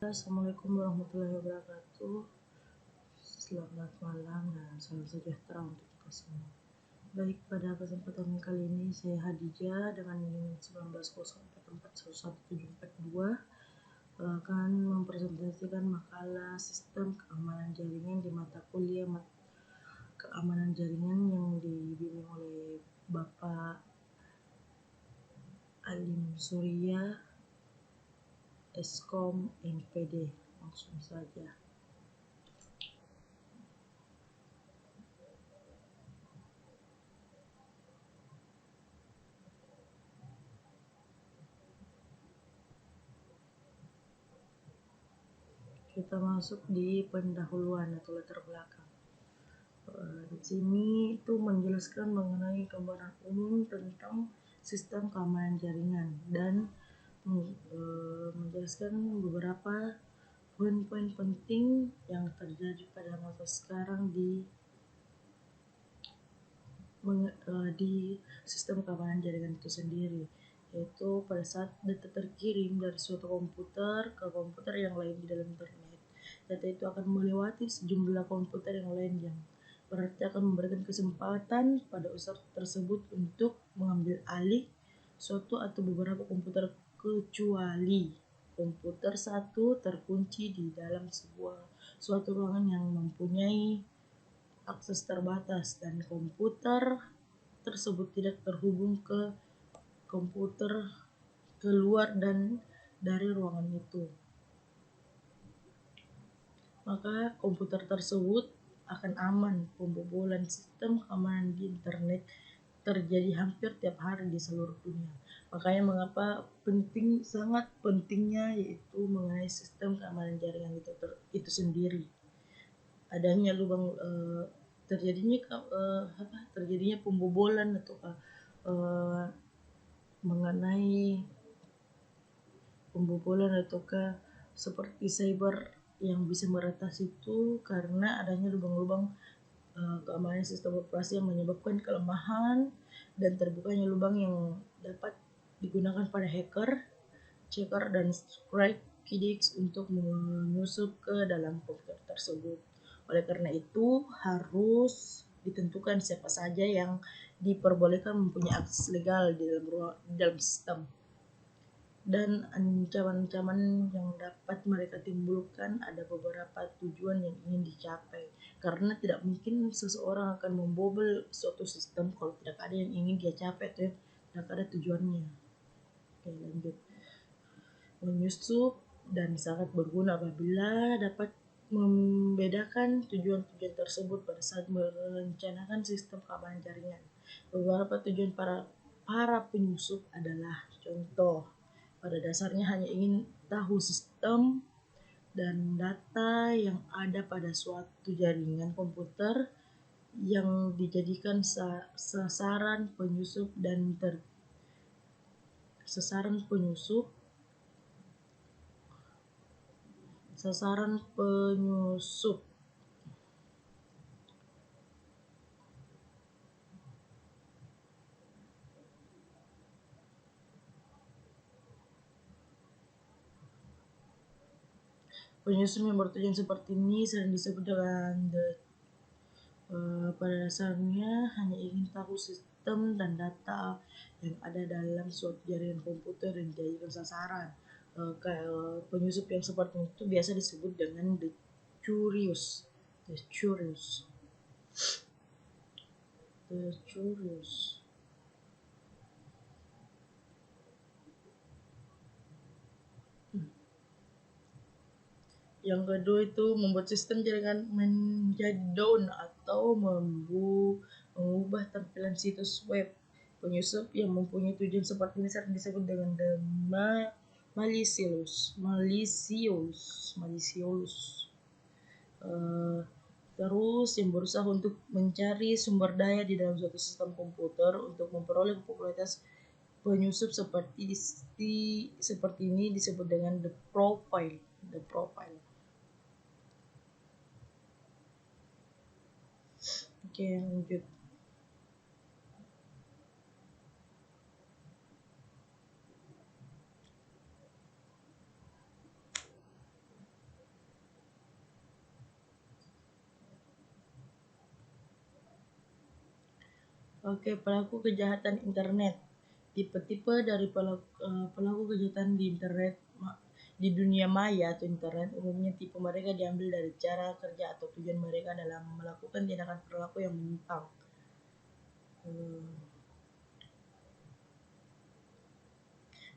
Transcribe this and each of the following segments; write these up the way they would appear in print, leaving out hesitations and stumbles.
Assalamualaikum warahmatullahi wabarakatuh. Selamat malam dan salam sejahtera untuk kita semua. Baik, pada kesempatan kali ini saya Hadijah dengan NIM 1904411742 akan mempresentasikan makalah sistem keamanan jaringan di mata kuliah keamanan jaringan yang dibimbing oleh Bapak Alim Surya, Eskom MPD. Langsung saja. Kita masuk di pendahuluan atau latar belakang. Di sini itu menjelaskan mengenai gambaran umum tentang sistem keamanan jaringan dan menjelaskan beberapa poin-poin penting yang terjadi pada masa sekarang di sistem keamanan jaringan itu sendiri, yaitu pada saat data terkirim dari suatu komputer ke komputer yang lain di dalam internet, data itu akan melewati sejumlah komputer yang lain yang berarti akan memberikan kesempatan pada user tersebut untuk mengambil alih suatu atau beberapa komputer, kecuali komputer satu terkunci di dalam suatu ruangan yang mempunyai akses terbatas dan komputer tersebut tidak terhubung ke komputer keluar dan dari ruangan itu. Maka komputer tersebut akan aman. Pembobolan sistem keamanan di internet terjadi hampir tiap hari di seluruh dunia. Makanya mengapa sangat pentingnya yaitu mengenai sistem keamanan jaringan itu sendiri. Adanya lubang terjadinya pembobolan atau mengenai pembobolan ataukah seperti cyber yang bisa meretas itu karena adanya lubang-lubang keamanan sistem operasi yang menyebabkan kelemahan dan terbukanya lubang yang dapat digunakan pada hacker, checker, dan scribe kiddix untuk menyusup ke dalam komputer tersebut. Oleh karena itu harus ditentukan siapa saja yang diperbolehkan mempunyai akses legal di dalam sistem dan ancaman-ancaman yang dapat mereka timbulkan. Ada beberapa tujuan yang ingin dicapai, karena tidak mungkin seseorang akan membobol suatu sistem kalau tidak ada yang ingin dia capai, tidak ada tujuannya. Oke, lanjut. Menyusup dan sangat berguna apabila dapat membedakan tujuan-tujuan tersebut pada saat merencanakan sistem keamanan jaringan. Beberapa tujuan para penyusup adalah: contoh, pada dasarnya hanya ingin tahu sistem dan data yang ada pada suatu jaringan komputer yang dijadikan sasaran penyusup Penyusup yang bertujuan seperti ini sering disebut dengan pada dasarnya hanya ingin tahu sistem dan data yang ada dalam suatu jaringan komputer yang dijadikan sasaran. Penyusup yang seperti itu biasa disebut dengan the curious. Yang kedua itu membuat sistem jaringan menjadi down atau mengubah tampilan situs web. Penyusup yang mempunyai tujuan seperti ini sering disebut dengan the malicious. Terus yang berusaha untuk mencari sumber daya di dalam suatu sistem komputer untuk memperoleh popularitas. Penyusup seperti ini disebut dengan the profile. Oke, lanjut. Oke, pelaku kejahatan internet. Tipe-tipe dari pelaku kejahatan di internet di dunia maya atau internet umumnya tipe mereka diambil dari cara kerja atau tujuan mereka dalam melakukan tindakan perilaku yang menyimpang.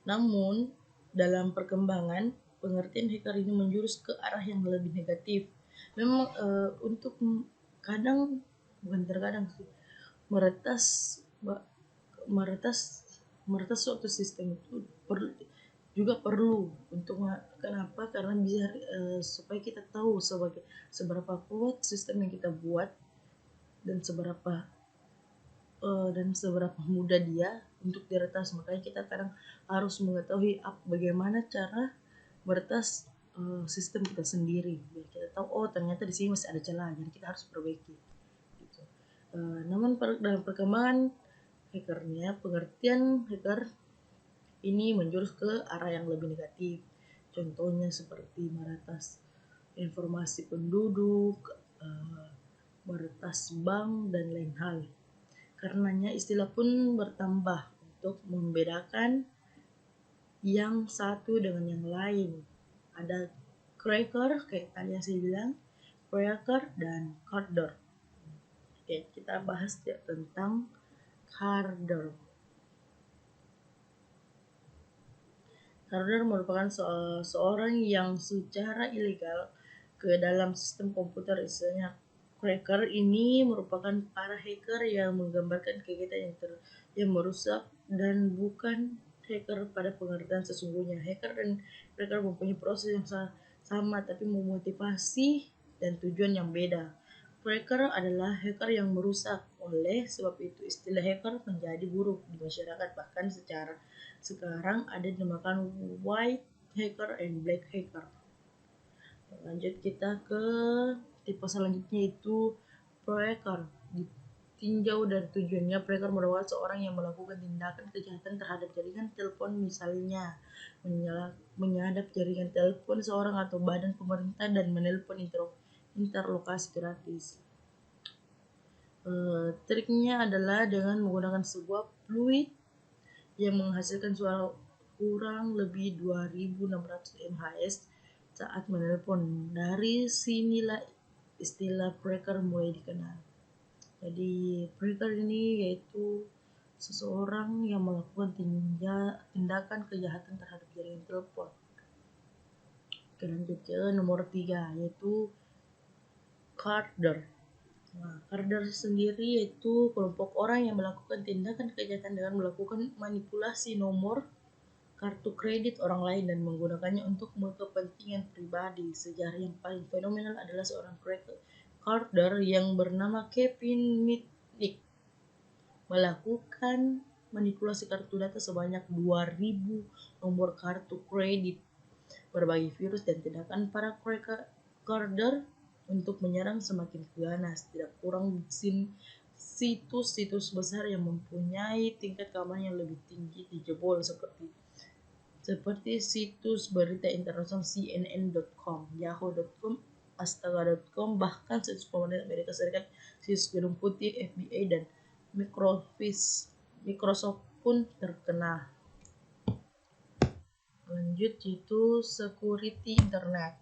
Namun, dalam perkembangan, pengertian hacker ini menjurus ke arah yang lebih negatif. Memang untuk kadang, bukan terkadang sih, meretas meretas meretas suatu sistem itu juga perlu untuk kenapa? Karena biar supaya kita tahu seberapa kuat sistem yang kita buat dan seberapa mudah dia untuk diretas. Makanya kita kadang harus mengetahui bagaimana cara meretas sistem kita sendiri biar kita tahu ternyata di sini masih ada celah, jadi kita harus perbaiki gitu. Namun dalam perkembangan pengertian hacker ini menjurus ke arah yang lebih negatif. Contohnya seperti meretas informasi penduduk, meretas bank dan lain hal. Karenanya istilah pun bertambah untuk membedakan yang satu dengan yang lain. Ada cracker, kayak tadi yang saya bilang, cracker dan coder. Oke, kita bahas tentang coder. Coder merupakan seorang yang secara ilegal ke dalam sistem komputer. Istilahnya cracker ini merupakan para hacker yang menggambarkan kegiatan yang merusak dan bukan hacker pada pengertian sesungguhnya. Hacker dan cracker mempunyai proses yang sama tapi memotivasi dan tujuan yang beda. Cracker adalah hacker yang merusak. Oleh sebab itu istilah hacker menjadi buruk di masyarakat, bahkan sekarang ada dinamakan white hacker and black hacker. Lanjut kita ke tipe selanjutnya, itu predator. Ditinjau dari tujuannya, predator merupakan seorang yang melakukan tindakan kejahatan terhadap jaringan telepon, misalnya menyadap jaringan telepon seorang atau badan pemerintah dan menelpon interlokasi gratis. Triknya adalah dengan menggunakan sebuah fluid yang menghasilkan suara kurang lebih 2600 MHz saat menelpon. Dari sinilah istilah predator mulai dikenal. Jadi predator ini yaitu seseorang yang melakukan tindakan kejahatan terhadap jaringan telepon. Lanjut ke nomor 3, yaitu coder. Coder sendiri yaitu kelompok orang yang melakukan tindakan kejahatan dengan melakukan manipulasi nomor kartu kredit orang lain dan menggunakannya untuk kepentingan pribadi. Sejarah yang paling fenomenal adalah seorang coder yang bernama Kevin Mitnick melakukan manipulasi kartu data sebanyak 2000 nomor kartu kredit. Berbagai virus dan tindakan para coder untuk menyerang semakin ganas, tidak kurang situs-situs besar yang mempunyai tingkat keamanan yang lebih tinggi dijebol seperti situs berita internasional CNN.com, Yahoo.com, Astaga.com, bahkan situs pemerintah Amerika Serikat, situs Gedung Putih, FBI, dan Microsoft pun terkena. Lanjut, yaitu security internet.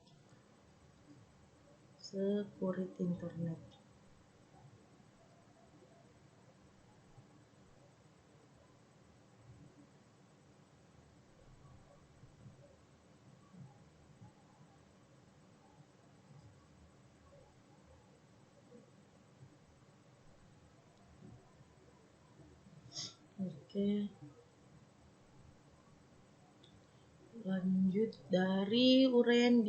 Oke. Lanjut dari uraian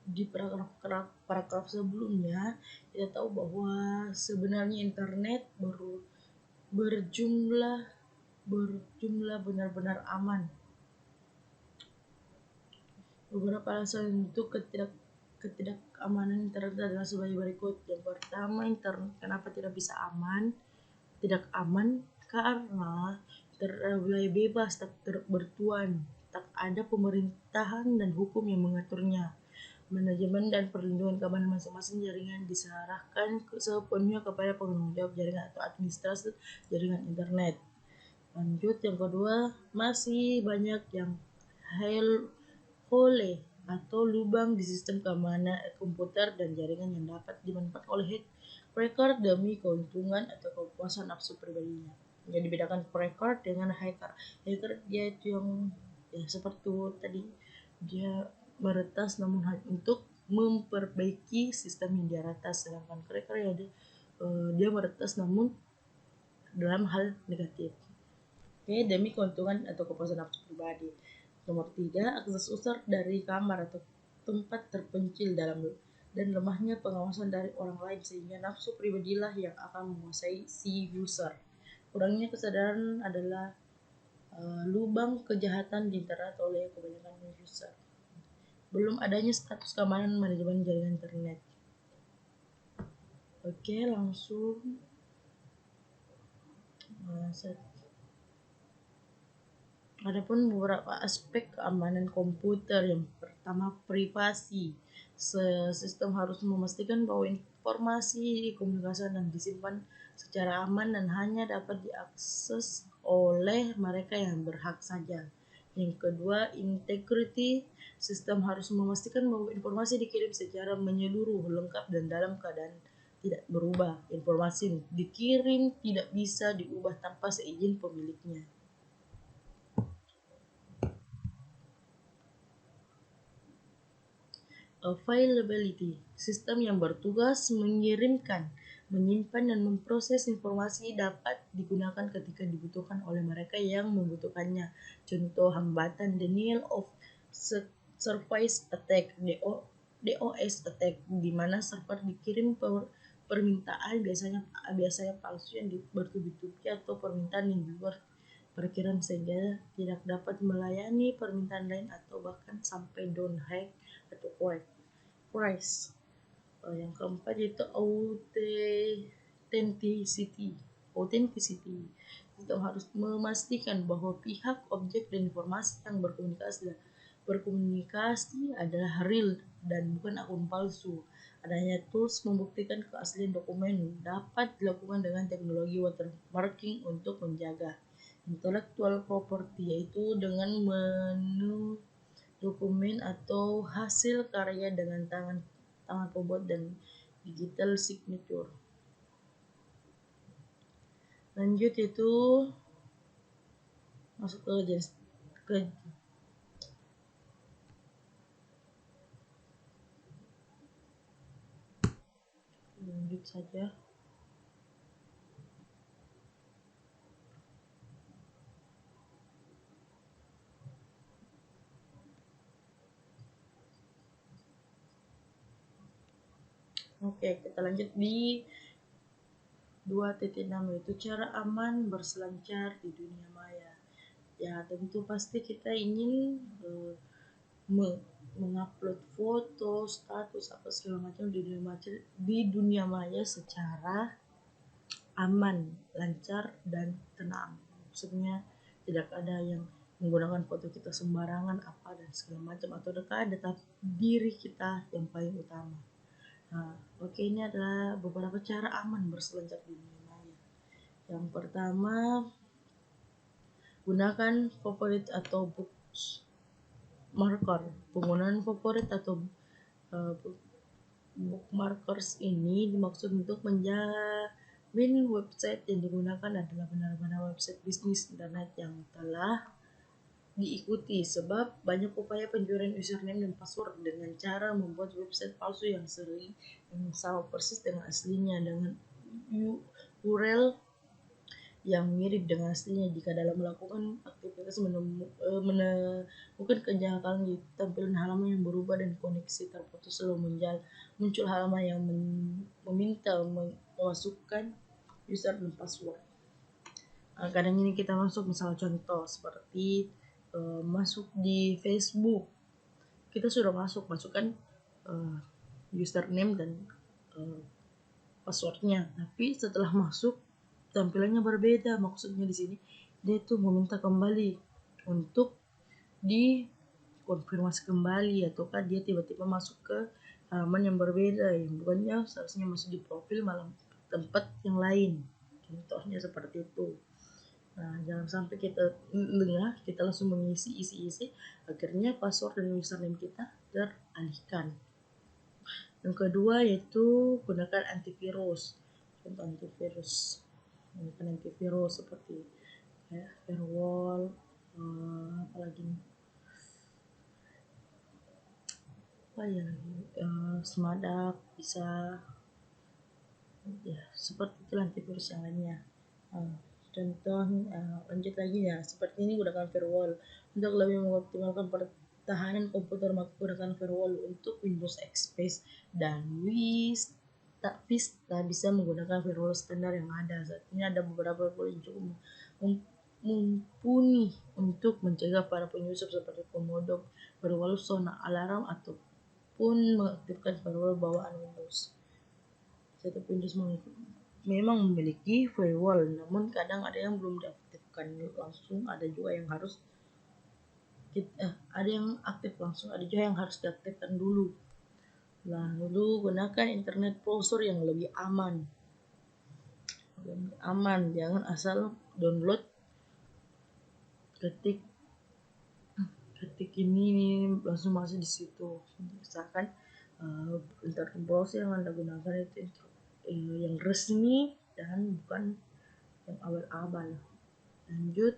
di paragraf sebelumnya, kita tahu bahwa sebenarnya internet berjumlah benar-benar aman. Beberapa alasan untuk ketidakamanan internet adalah sebagai berikut. Yang pertama, internet kenapa tidak aman? Karena wilayah bebas tak bertuan, tak ada pemerintahan dan hukum yang mengaturnya. Manajemen dan perlindungan keamanan masing-masing jaringan diserahkan sepenuhnya kepada penanggung jawab jaringan atau administrator jaringan internet. Lanjut, yang kedua, masih banyak yang hole atau lubang di sistem keamanan komputer dan jaringan yang dapat dimanfaatkan oleh hacker demi keuntungan atau kepuasan nafsu pribadinya. Jadi bedakan hacker dengan hacker. Hacker dia itu yang seperti tadi, dia meretas namun untuk memperbaiki sistem yang dia retas, sedangkan hacker ya dia meretas namun dalam hal negatif. Oke, demi keuntungan atau kepuasan nafsu pribadi. Nomor 3, akses user dari kamar atau tempat terpencil dalam dan lemahnya pengawasan dari orang lain sehingga nafsu pribadilah yang akan menguasai si user. Kurangnya kesadaran adalah lubang kejahatan di internet oleh kebanyakan user. Belum adanya status keamanan manajemen jaringan internet. Oke, langsung adapun beberapa aspek keamanan komputer. Yang pertama, privasi. Sistem harus memastikan bahwa informasi dikomunikasikan dan disimpan secara aman dan hanya dapat diakses oleh mereka yang berhak saja. Yang kedua, integrity. Sistem harus memastikan bahwa informasi dikirim secara menyeluruh, lengkap, dan dalam keadaan tidak berubah. Informasi dikirim tidak bisa diubah tanpa seizin pemiliknya. Availability, sistem yang bertugas mengirimkan, menyimpan, dan memproses informasi dapat digunakan ketika dibutuhkan oleh mereka yang membutuhkannya. Contoh hambatan denial of service attack, DOS attack, di mana server dikirim permintaan biasanya palsu yang bertubi-tubi atau permintaan yang di luar perkiraan sehingga tidak dapat melayani permintaan lain atau bahkan sampai down hack atau price. Yang keempat yaitu authenticity. Kita harus memastikan bahwa pihak, objek, dan informasi yang berkomunikasi adalah real dan bukan akun palsu. Adanya tools membuktikan keaslian dokumen dapat dilakukan dengan teknologi watermarking untuk menjaga intellectual property, yaitu dengan dokumen atau hasil karya dengan tangan pembuat dan digital signature. Lanjut itu masuk ke lanjut saja. Oke, kita lanjut di 2.6 yaitu cara aman berselancar di dunia maya. Ya, tentu pasti kita ingin mengupload foto, status apa segala macam di dunia maya secara aman, lancar, dan tenang. Maksudnya tidak ada yang menggunakan foto kita sembarangan apa dan segala macam, atau data diri kita yang paling utama. Nah, oke, ini adalah beberapa cara aman berselancar di dunia maya. Yang pertama, gunakan favorit atau bookmarker. Penggunaan favorit atau bookmarkers ini dimaksud untuk menjamin website yang digunakan adalah benar-benar website bisnis internet yang telah diikuti, sebab banyak upaya pencurian username dan password dengan cara membuat website palsu yang sering sama persis dengan aslinya dengan URL yang mirip dengan aslinya. Jika dalam melakukan aktivitas menemukan kejanggalan di tampilan halaman yang berubah dan koneksi terputus, lalu muncul halaman yang meminta memasukkan user dan password. Kadang ini kita masuk, misal contoh seperti masuk di Facebook, kita sudah masukkan username dan passwordnya, tapi setelah masuk tampilannya berbeda. Maksudnya di sini dia tuh meminta kembali untuk konfirmasi kembali, ataukah dia tiba-tiba masuk ke halaman yang berbeda, yang bukannya seharusnya masuk di profil malah tempat yang lain. Contohnya seperti itu. Nah, jangan sampai kita kita langsung mengisi isi, akhirnya password dan username kita teralihkan. Yang kedua yaitu gunakan antivirus. Contoh antivirus, gunakan antivirus seperti firewall, apalagi Smadak, bisa ya seperti itu antivirus yang lainnya. Contoh lanjut lagi ya, seperti ini gunakan firewall. Untuk lebih mengoptimalkan pertahanan komputer, maka gunakan firewall untuk Windows XP dan Vista bisa menggunakan firewall standar yang ada. Saat ini ada beberapa firewall yang cukup mumpuni untuk mencegah para penyusup seperti Komodo, firewall Sona Alarm, ataupun mengaktifkan firewall bawaan Windows. Setiap Windows memang memiliki firewall, namun kadang ada yang belum diaktifkan langsung, ada juga yang harus ada yang aktif langsung, ada juga yang harus diaktifkan dulu. Lalu gunakan internet browser yang lebih aman. Jangan asal download, ketik ini langsung masuk di situ. Misalkan internet browser yang Anda gunakan itu yang resmi dan bukan yang abal-abal. Lanjut,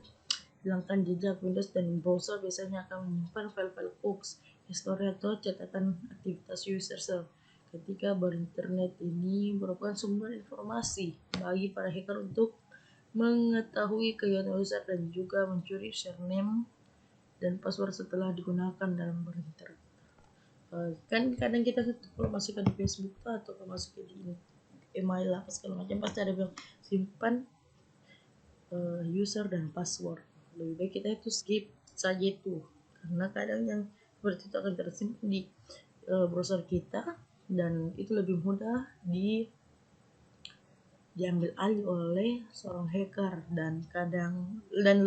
hilangkan jejak. Windows dan browser biasanya akan menyimpan file-file cookies, history atau catatan aktivitas user. Ketika berinternet ini merupakan sumber informasi bagi para hacker untuk mengetahui kegiatan user dan juga mencuri username dan password setelah digunakan dalam berinternet. Kan kadang kita kalau masuk ke di Facebook atau kalau masuk ke di email apa segala macam, pasti ada bilang simpan user dan password. Lebih baik kita itu skip saja itu, karena kadang yang seperti itu akan tersimpan di browser kita dan itu lebih mudah diambil alih oleh seorang hacker. Dan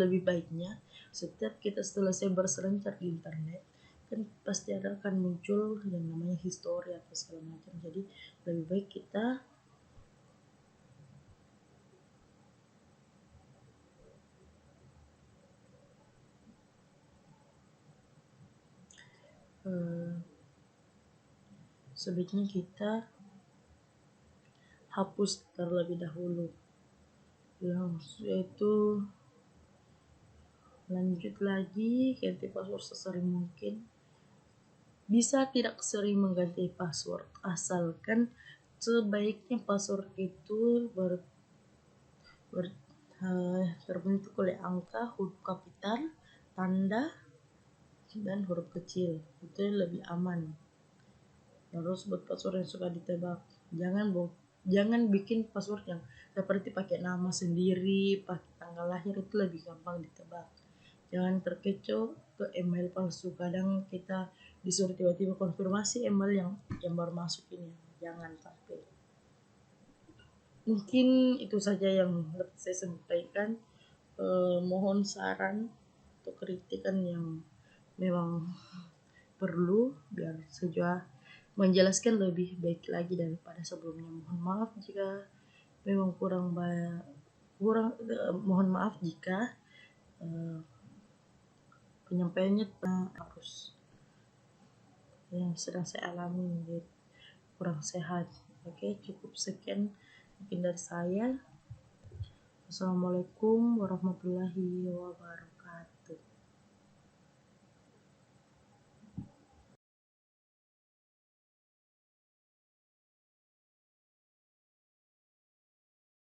lebih baiknya setiap kita selesai berselancar di internet kan pasti akan muncul yang namanya history atau segala macam. Jadi lebih baik kita sebaiknya kita hapus terlebih dahulu. Yaitu lanjut lagi, ganti password sesering mungkin. Bisa tidak sering mengganti password, asalkan sebaiknya password itu terbentuk oleh angka, huruf kapital, tanda, dan huruf kecil. Itu lebih aman. Terus buat password yang suka ditebak, jangan bikin password yang seperti pakai nama sendiri, pakai tanggal lahir, itu lebih gampang ditebak. Jangan terkecoh ke email palsu. Kadang kita disuruh tiba-tiba konfirmasi email yang baru masuk ini. Jangan sampai. Mungkin itu saja yang dapat saya sampaikan. Mohon saran atau kritikan yang memang perlu biar saya menjelaskan lebih baik lagi daripada sebelumnya. Mohon maaf jika memang mohon maaf jika penyampaiannya harus yang sedang saya alami menjadi kurang sehat. Oke, cukup sekian mungkin dari saya. Assalamualaikum warahmatullahi wabarakatuh.